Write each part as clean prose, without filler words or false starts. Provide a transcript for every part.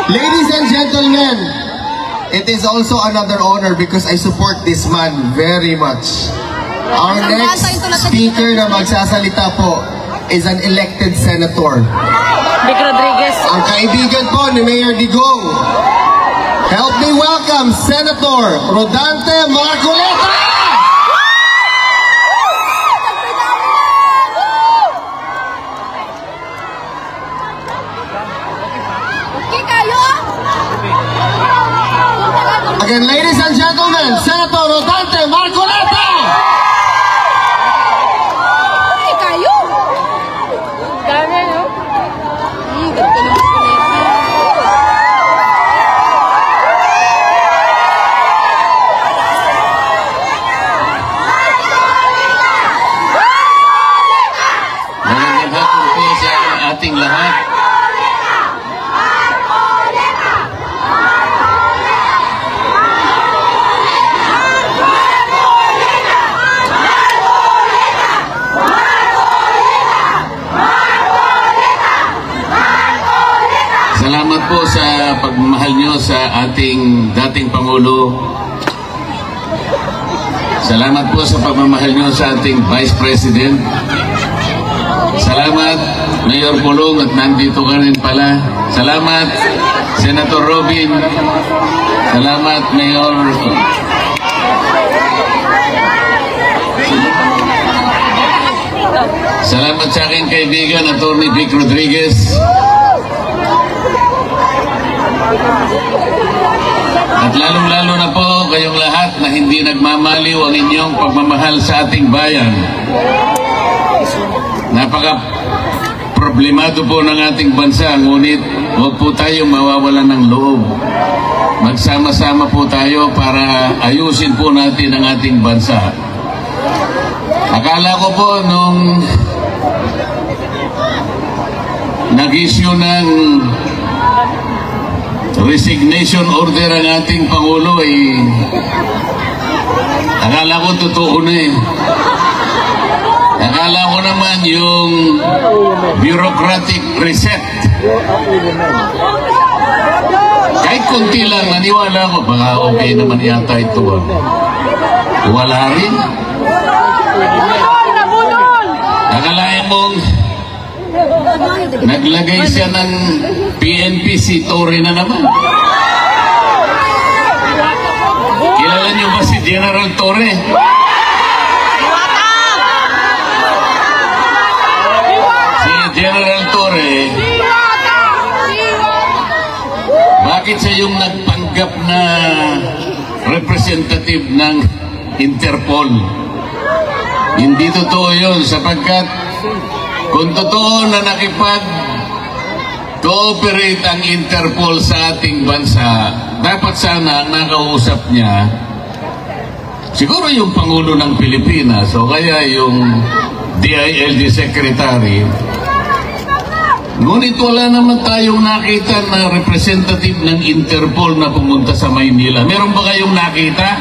Ladies and gentlemen, it is also another honor because I support this man very much. Our next speaker na magsasalita po is an elected senator. Vic Rodriguez. Ang kaibigan po ni Mayor Digong. Help me welcome Senator Rodante Marcoleta! Again, ladies and gentlemen, Senator Rodante Marcoleta! Ating lahat. Salamat po sa pagmamahal nyo sa ating dating Pangulo. Salamat po sa pagmamahal nyo sa ating Vice President. Salamat, Mayor Pulong, at nandito ka rin pala. Salamat, Senator Robin. Salamat, Mayor. Salamat sa aking kaibigan, Atty. Vic Rodriguez. At lalong-lalo na po kayong lahat na hindi nagmamaliw ang inyong pagmamahal sa ating bayan. Napaka-problemado po ng ating bansa, ngunit huwag po tayong mawawalan ng loob. Magsama-sama po tayo para ayusin po natin ang ating bansa. Akala ko po nung nag-issue ng resignation order ang ating Pangulo, akala ko totoo na eh. Akala ko naman yung bureaucratic reset. Kahit konti lang, naniwala ko, baka okay naman yata ito. Wala rin. Akalain mong naglagay siya ng PNP si Torre na naman. Kilala niyo ba si General Torre? General Torre, bakit siya yung nagpanggap na representative ng Interpol? Hindi totoo yun, sapagkat kung totoo na nakipag-cooperate ang Interpol sa ating bansa, dapat sana ang nakausap niya siguro yung Pangulo ng Pilipinas o kaya yung DILG Secretary. Ngunit wala naman tayong nakita na representative ng Interpol na pumunta sa Maynila. Meron ba kayong nakita?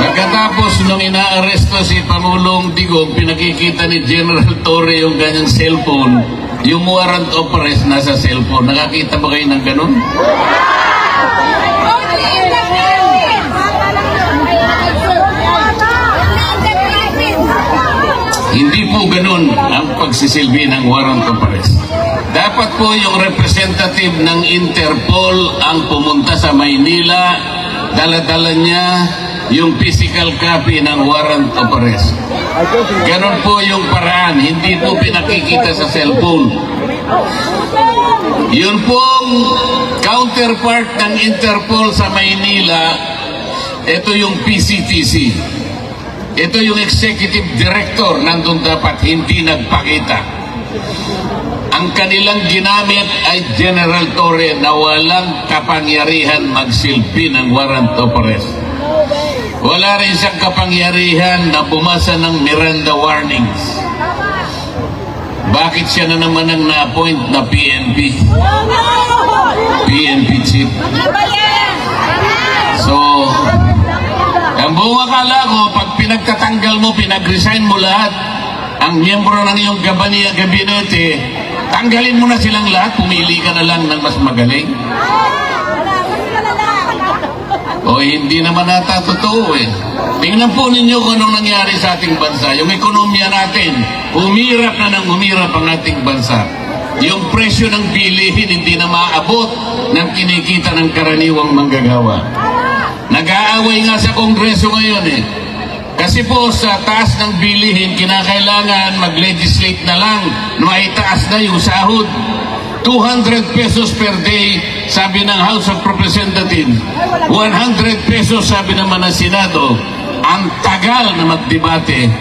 Pagkatapos nung inaaresto si Pangulong Digong, pinakikita ni General Torre yung kanyang cellphone, yung warrant of arrest nasa cellphone. Nakakita ba kayo ng ganun? Hindi po ganun ang pagsisilbi ng warrant of arrest. Dapat po yung representative ng Interpol ang pumunta sa Maynila, dala-dala niya yung physical copy ng warrant of arrest. Ganon po yung paraan, hindi po pinakikita sa cellphone. Yun pong counterpart ng Interpol sa Maynila, ito yung PCTC. Ito yung executive director, nandun dapat hindi nagpakita. Ang kanilang ginamit ay General Torre na walang kapangyarihan magsilbi ng warrant of arrest. Wala rin siyang kapangyarihan na bumasa ng Miranda warnings. Bakit siya na naman ang na-appoint na PNP? PNP chief. So, ang buong akala ko, pag pinagtatanggal mo, pinag-resign mo lahat, ang miyembro ng iyong gabinete, Tanggalin mo na silang lahat, pumili ka na lang ng mas magaling. O hindi naman nata totoo eh. Tingnan po ninyo kung anong nangyari sa ating bansa. Yung ekonomiya natin, humirap na ng humirap ang ating bansa. Yung presyo ng bilihin hindi na maabot ng kinikita ng karaniwang manggagawa. Nag-aaway nga sa Kongreso ngayon eh. Kasi po sa taas ng bilihin, kinakailangan mag-legislate na lang na maitaas na yung sahod. 200 pesos per day, sabi ng House of Representatives. 100 pesos, sabi naman ng Senado. Ang tagal na magdebate.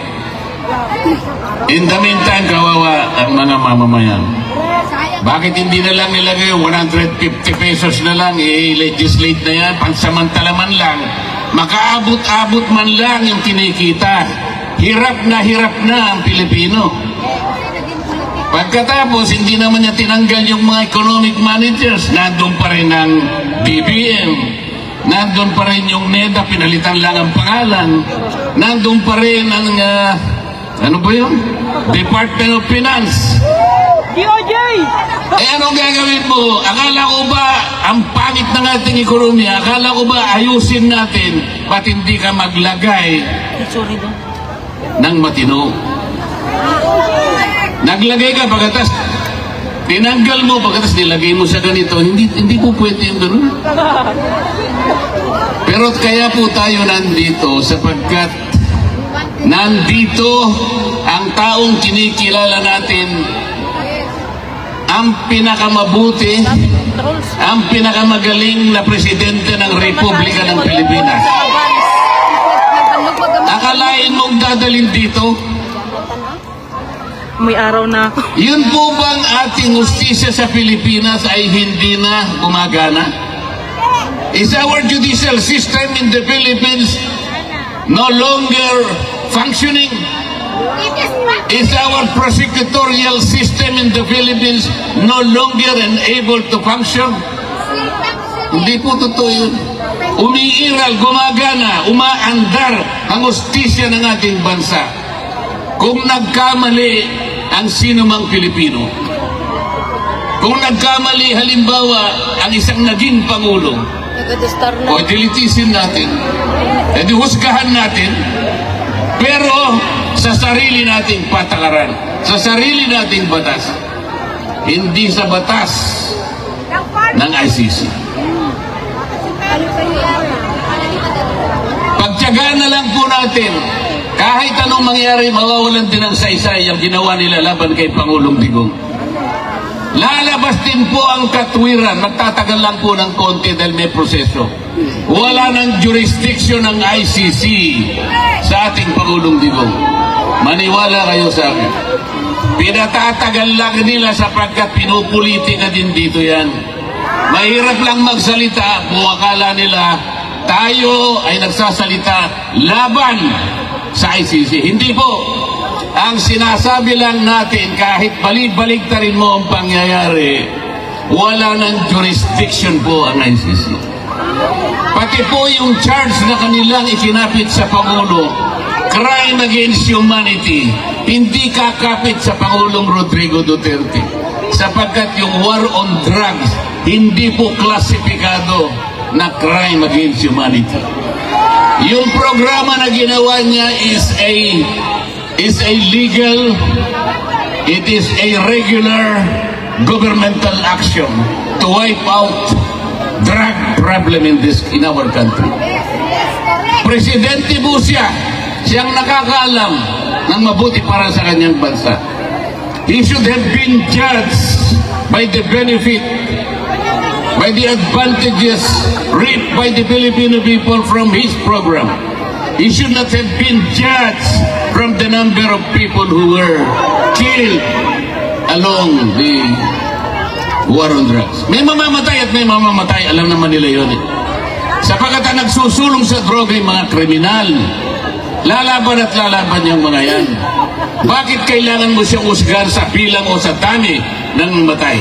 In the meantime, kawawa ang mga mamamayan. Bakit hindi na lang nilagay yung 150 pesos na lang, i-legislate na yan, pansamantala man lang, makaabot-abot man lang yung kinikita. Hirap na ang Pilipino. Pagkatapos, hindi naman niya tinanggal yung mga economic managers. Nandun pa rin ang BBM. Nandun pa rin yung NEDA, pinalitan lang ang pangalan. Nandun pa rin ang, ano ba yun? Department of Finance. DOJ! Eh anong gagawin mo? Akala ko ba ang pangit ng ating ekonomiya? Akala ko ba ayusin natin ba't hindi ka maglagay ng matino? Naglagay ka pagkatas tinanggal mo pagkatas nilagay mo sa ganito. Hindi po pwede yung ganun. Pero kaya po tayo nandito sapagkat nandito ang taong kinikilala natin ang pinakamabuti, ang pinakamagaling na presidente ng Republika ng Pilipinas. Akalain mong dadalhin dito? May araw na ako. Yun po bang ating justisya sa Pilipinas ay hindi na gumagana? Is our judicial system in the Philippines no longer functioning? Is our prosecutorial system in the Philippines no longer able to function? Hindi po totoo yun. Umiiral, gumagana, umaandar ang justisya ng ating bansa. Kung nagkamali ang sinumang Pilipino, kung nagkamali halimbawa ang isang naging Pangulo, o dilitisin natin, edi husgahan natin, pero sa sarili nating patakaran, sa sarili nating batas, hindi sa batas ng ICC. Pagtiyagaan na lang po natin, kahit anong mangyari, mawawalan din ng saysay ang ginawa nila laban kay Pangulong Digong. Lalabas din po ang katwiran, magtatagal lang po ng konti dahil may proseso. Wala ng jurisdiction ng ICC sa ating Pangulong Digong. Maniwala kayo sa akin. Pinatatagal lang nila sapagkat pinupolitika din dito yan. Mahirap lang magsalita kung akala nila tayo ay nagsasalita laban sa ICC. Hindi po. Ang sinasabi lang natin, kahit balik-baliktarin mo ang pangyayari, wala ng jurisdiction po ang ICC. Pati po yung charge na kanilang ikinapit sa Pangulo, crime against humanity, hindi kakapit sa Pangulong Rodrigo Duterte. Sapagkat yung war on drugs, hindi po klasipikado na crime against humanity. Yung programa na ginawa niya is a legal, it is a regular governmental action to wipe out drug problem in our country. Presidente po siyang nakakaalam ng mabuti para sa kanyang bansa. He should have been judged by the benefit, by the advantages reaped by the Filipino people from his program. He should not have been judged from the number of people who were killed along the war on drugs. May mamamatay at may mamamatay, alam naman nila yun. Sapagkat ang nagsusulong sa droga yung mga kriminal. Lalaban at lalaban yung mga yan. Bakit kailangan mo siyang husgahan sa bilang o sa dami ng namatay?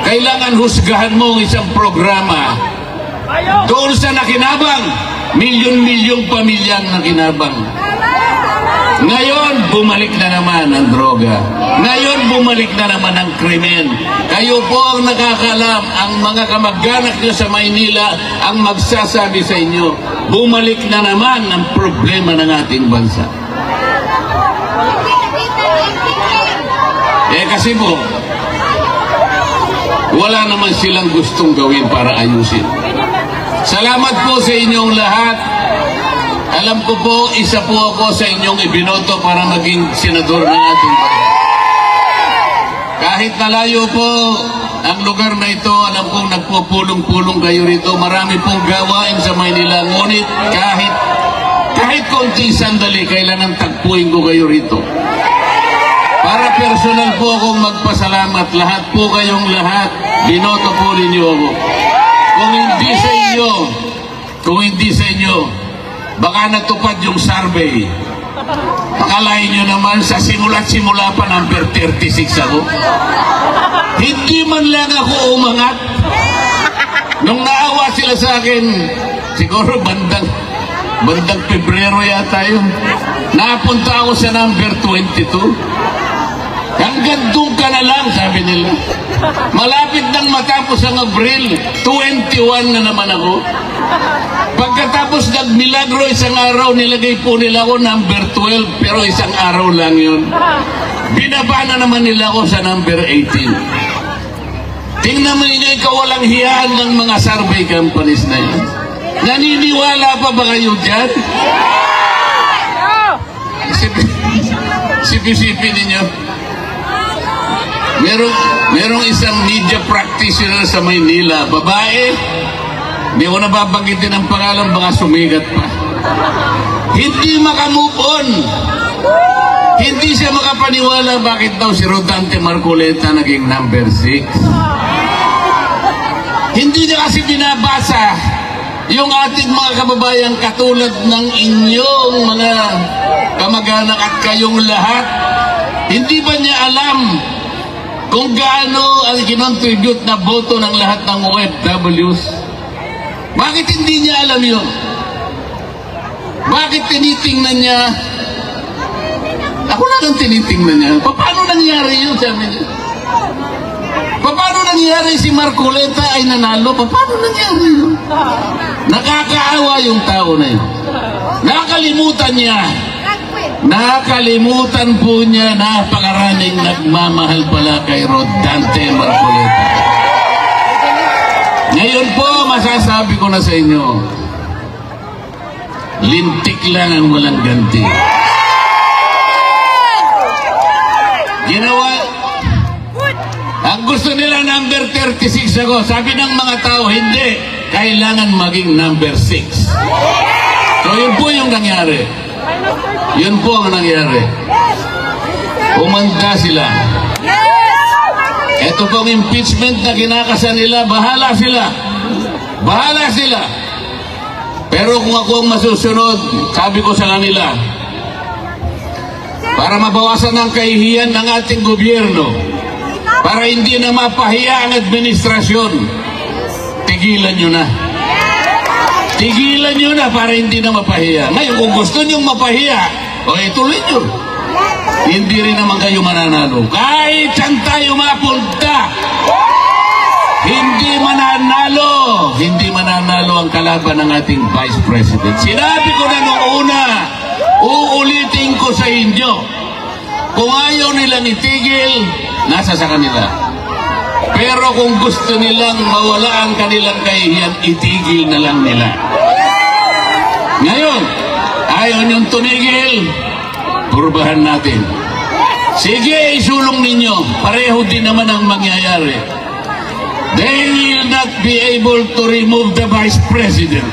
Kailangan husgahan mo ang isang programa doon sa nakinabang, milyon-milyong pamilyang nakinabang. Ngayon, bumalik na naman ang droga. Ngayon, bumalik na naman ang krimen. Kayo po ang nakakalam, ang mga kamag-anak nyo sa Maynila ang magsasabi sa inyo, bumalik na naman ang problema ng ating bansa. Kasi po, wala naman silang gustong gawin para ayusin. Salamat po sa inyong lahat. Alam ko po, isa po ako sa inyong ibinoto para maging senador ng ating bansa. Kahit nalayo po ang lugar na ito, alam kong nagpupulong-pulong kayo rito. Marami pong gawain sa Maynila. Ngunit kahit konting sandali, kailangan tagpuin ko kayo rito. Para personal po akong magpasalamat. Lahat po kayong lahat, binoto po ninyo ako. Kung hindi sa inyo, baka natupad yung survey. Akalain nyo naman, sa simula't-simula pa number 36 ako. Hindi man lang ako umangat. Nung naawa sila sa akin, siguro bandang Pebrero yata yun, napunta ako sa number 22. Hanggang doon ka na lang, sabi nila. Malapit nang matapos ang Abril, 21 na naman ako. Pagkatapos nagmilagro isang araw, nilagay po nila ako number 12, pero isang araw lang yun. Binaba na naman nila ako sa number 18. Tingnan mo ninyo, kawalang hiyaan ng mga survey companies na yun. Naniniwala pa ba kayo dyan? Sipi-sipi ninyo. Merong isang media practitioner sa Maynila, babae, hindi ko nababanggitin ang pangalan, baka sumigat pa. Hindi makamove on. Hindi siya makapaniwala bakit daw si Rodante Marcoleta naging number 6. Hindi niya kasi binabasa yung ating mga kababayang katulad ng inyong mga kamag-anak at kayong lahat. Hindi ba niya alam kung gaano ang kinontribute na boto ng lahat ng OFWs? Bakit hindi niya alam yun? Bakit tinitingnan niya? Ako lang ang tinitingnan niya. Paano nangyari yun, sabi niya? Paano nangyari si Marcoleta ay nanalo? Paano nangyari yun? Nakakaawa yung tao na yun. Nakakalimutan po niya, napakaraming nagmamahal pala kay Rodante Marcoleta. Ngayon po, masasabi ko na sa inyo, lintik lang ang walang ganti. Ginawa, ang gusto nila number 36 ako. Sabi ng mga tao, hindi, kailangan maging number 6. So yun po yung nangyari. Yun po ang nangyari. Umanda sila. Ito pong impeachment na kinakasa nila, bahala sila. Bahala sila. Pero kung ako ang masusunod, sabi ko sa kanila, para mabawasan ang kahihiyan ng ating gobyerno, para hindi na mapahiya ang administrasyon, tigilan nyo na. Tigilan nyo na para hindi na mapahiya. Ngayon, kung gusto nyo mapahiya, ituloy nyo. Hindi rin naman kayo mananalo. Kahit saan tayo mapunta, hindi mananalo ang kalaban ng ating Vice President. Sinabi ko na noong una, uulitin ko sa inyo, kung ayaw nilang itigil, nasa sa kanila. Pero kung gusto nilang mawala ang kanilang kahihiyan, itigil na lang nila. Ngayon, ayaw niyong tumigil, purbahan natin. Sige, isulong ninyo. Pareho din naman ang mangyayari. They will not be able to remove the Vice President.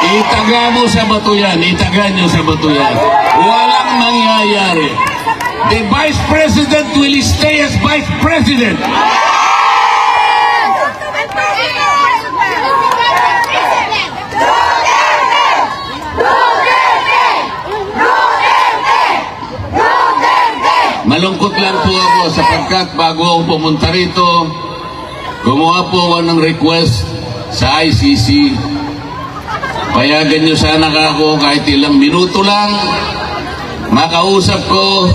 Itaga mo sa bato yan. Itaga nyo sa bato yan. Walang mangyayari. The Vice President will stay as Vice President. Malungkot lang po ako sapagkat bago ako pumunta rito, gumawa po ako ng request sa ICC. Payagan nyo sana ako kahit ilang minuto lang makausap ko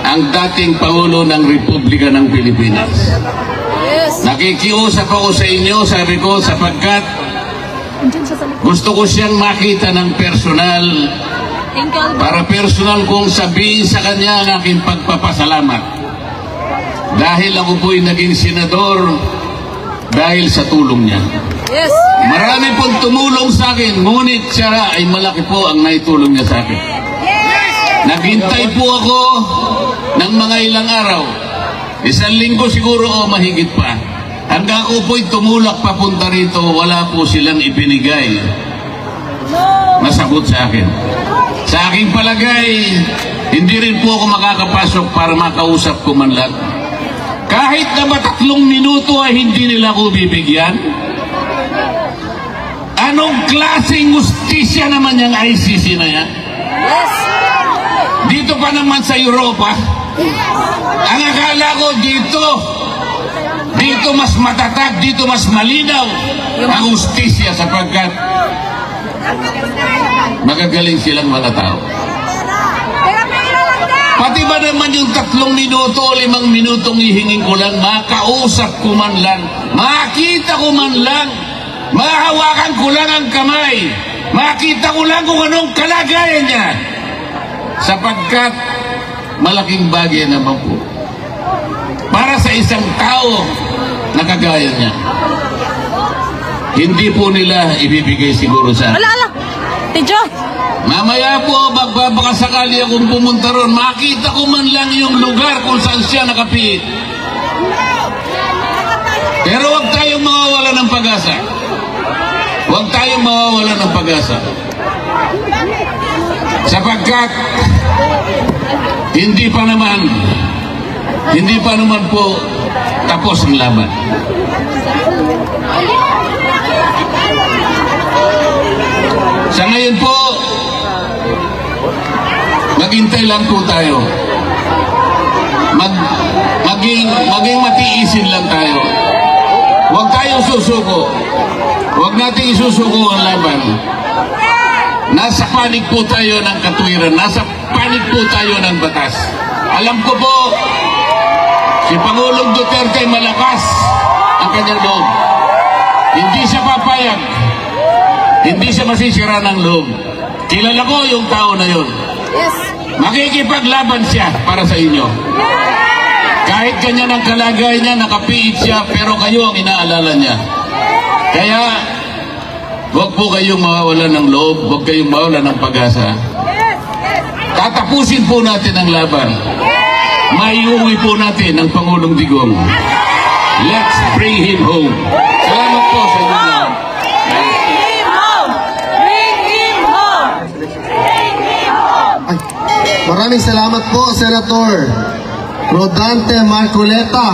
ang dating Pangulo ng Republika ng Pilipinas. Nakikiusap ako sa inyo, sabi ko, sapagkat gusto ko siyang makita ng personal para personal kong sabihin sa kanya ang aking pagpapasalamat. Dahil ako po'y naging senador dahil sa tulong niya. Yes. Marami pong tumulong sa akin, ngunit siya ay malaki po ang naitulong niya sa akin. Naghintay po ako ng mga ilang araw. 1 linggo siguro o mahigit pa. Hanggang ako po'y tumulak papunta rito, wala po silang ibinigay na sagot sa akin. Sa aking palagay, hindi rin po ako makakapasok para makausap ko man lang. Kahit na ba 3 minuto ay hindi nila ako bibigyan? Anong klaseng justisya naman yung ICC na yan? Yes. Dito pa naman sa Europa, ang akala ko dito mas matatag, dito mas malinaw ang justisya sapagkat magagaling silang mga tao. Pati ba naman yung 3 minuto o 5 minutong ihingin ko lang, makausap ko man lang, makita ko man lang, mahawakan ko lang ang kamay, makita ko lang kung anong kalagayan niya. Sapagkat malaking bagay naman po para sa isang tao na kagaya niya. Hindi po nila ibibigay siguro sa akin. Ala. Tidyo. Mamaya po, magbabakasakali akong pumunta ron, makita ko man lang yung lugar kung saan siya nakapiit. Pero huwag tayong mawawala ng pag-asa. Huwag tayong mawawala ng pag-asa. Sapagkat hindi pa naman po tapos ang laban. Sa ngayon po, maghintay lang po tayo. Maging matiisin lang tayo. Huwag tayong susuko. Huwag natin isusuko ang laban. Nasa panig po tayo ng katwiran. Nasa panig po tayo ng batas. Alam ko po, si Pangulong Duterte malakas ang kanyang loob. Hindi siya papayag. Hindi siya masisira ng loob. Kilala ko yung tao na yun. Yes. Makikipaglaban siya para sa inyo. Kahit ganyan ang kalagay niya, nakapiit siya, pero kayo ang inaalala niya. Kaya, huwag po kayong mawawalan ng loob, huwag kayong mawawalan ng pag-asa. Tatapusin po natin ang laban. Maiuwi po natin ang Pangulong Digong. Let's bring him home. Salamat po sa inyo. Maraming salamat po, Senator Rodante Marcoleta.